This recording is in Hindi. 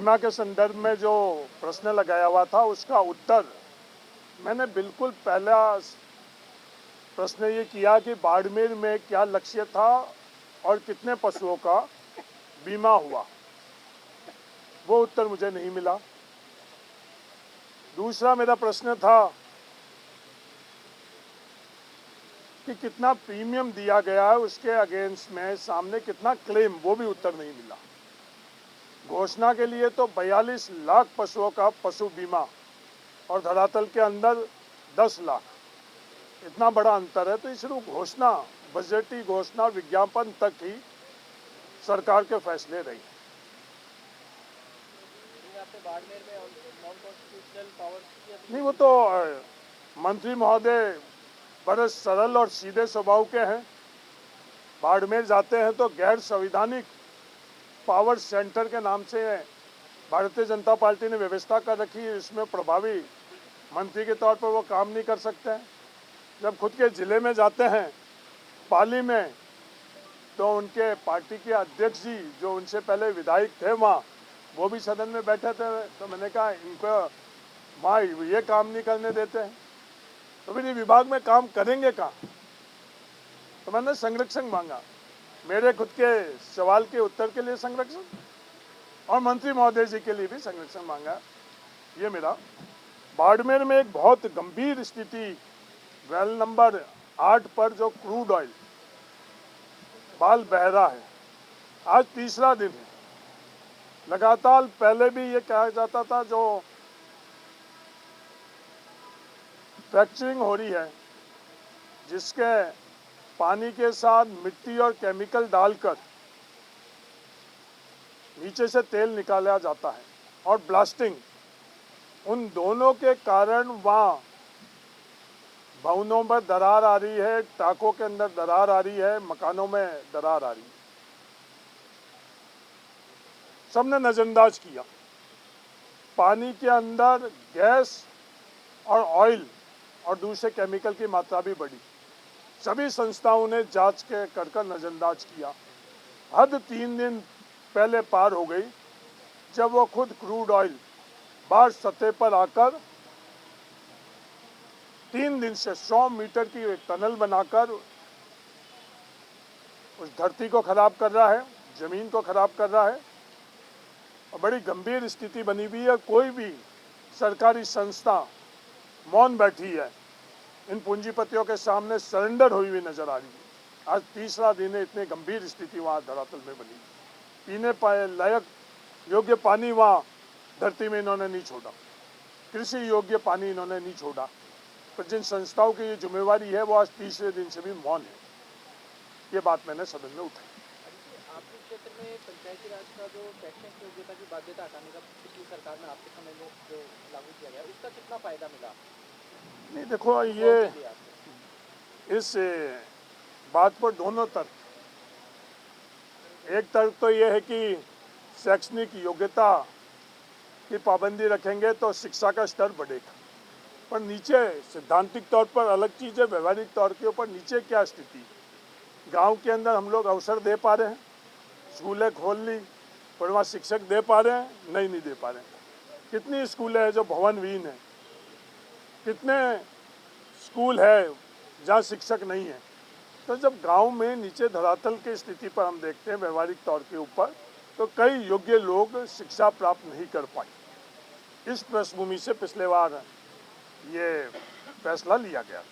बीमा के संदर्भ में जो प्रश्न लगाया हुआ था उसका उत्तर मैंने बिल्कुल पहला प्रश्न ये किया कि बाड़मेर में क्या लक्ष्य था और कितने पशुओं का बीमा हुआ, वो उत्तर मुझे नहीं मिला। दूसरा मेरा प्रश्न था कि कितना प्रीमियम दिया गया है, उसके अगेंस्ट में सामने कितना क्लेम, वो भी उत्तर नहीं मिला। घोषणा के लिए तो 42 लाख पशुओं का पशु बीमा और धरातल के अंदर 10 लाख, इतना बड़ा अंतर है। तो सिर्फ घोषणा, बजटीय घोषणा, विज्ञापन तक ही सरकार के फैसले रही। नहीं, वो तो मंत्री महोदय बड़े सरल और सीधे स्वभाव के हैं। बाड़मेर जाते हैं तो गैर संवैधानिक पावर सेंटर के नाम से भारतीय जनता पार्टी ने व्यवस्था कर रखी है, इसमें प्रभावी मंत्री के तौर पर वो काम नहीं कर सकते हैं। जब खुद के ज़िले में जाते हैं पाली में, तो उनके पार्टी के अध्यक्ष जी जो उनसे पहले विधायक थे वहाँ, वो भी सदन में बैठे थे। तो मैंने कहा इनको वहाँ ये काम नहीं करने देते हैं, तो फिर ये विभाग में काम करेंगे कहाँ? तो मैंने संरक्षण मांगा, मेरे खुद के सवाल के उत्तर के लिए संरक्षण, और मंत्री महोदय जी के लिए भी संरक्षण मांगा। ये मेरा बाड़मेर में एक बहुत गंभीर स्थिति, वेल नंबर 8 पर जो क्रूड ऑयल बाल बह रहा है, आज तीसरा दिन है। लगातार पहले भी ये कहा जाता था जो फ्रैक्चरिंग हो रही है, जिसके पानी के साथ मिट्टी और केमिकल डालकर नीचे से तेल निकाला जाता है, और ब्लास्टिंग, उन दोनों के कारण वहाँ भवनों में दरार आ रही है, टाकों के अंदर दरार आ रही है, मकानों में दरार आ रही है। सबने नज़रअंदाज किया। पानी के अंदर गैस और ऑयल और दूसरे केमिकल की मात्रा भी बढ़ी। सभी संस्थाओं ने जांच के कर नज़रअंदाज किया। हद 3 दिन पहले पार हो गई जब वो खुद क्रूड ऑयल बाहर सतह पर आकर 3 दिन से 100 मीटर की एक टनल बनाकर उस धरती को खराब कर रहा है, जमीन को खराब कर रहा है, और बड़ी गंभीर स्थिति बनी हुई है। कोई भी सरकारी संस्था मौन बैठी है, इन पूंजीपतियों के सामने सरेंडर हुई हुई नजर आ रही है। आज तीसरा दिन है, इतनी गंभीर स्थिति वहाँ धरातल में बनी। पीने लायक योग्य पानी वहाँ धरती में इन्होंने नहीं छोड़ा, कृषि योग्य पानी इन्होंने नहीं छोड़ा। पर जिन संस्थाओं की ये जिम्मेवारी है, वो आज तीसरे दिन से भी मौन है। ये बात मैंने सदन में उठाई। आपके क्षेत्र में पंचायती राज का जो शैक्षणिक योग्यता की बाध्यता हटाने का पिछली सरकार में आपके समय में जो लागू किया गया, उसका कितना फायदा मिला? नहीं, देखो, ये इस बात पर दोनों तर्क। एक तर्क तो ये है कि शैक्षणिक योग्यता की पाबंदी रखेंगे तो शिक्षा का स्तर बढ़ेगा, पर नीचे सिद्धांतिक तौर पर अलग चीज़ है, व्यवहारिक तौर के ऊपर नीचे क्या स्थिति। गांव के अंदर हम लोग अवसर दे पा रहे हैं, स्कूलें खोल ली, पर वहाँ शिक्षक दे पा रहे हैं? नहीं दे पा रहे हैं। कितनी स्कूलें हैं जो भवनविहीन है, कितने स्कूल है जहाँ शिक्षक नहीं है। तो जब गांव में नीचे धरातल की स्थिति पर हम देखते हैं व्यवहारिक तौर के ऊपर, तो कई योग्य लोग शिक्षा प्राप्त नहीं कर पाए। इस पृष्ठभूमि से पिछले बार ये फैसला लिया गया था।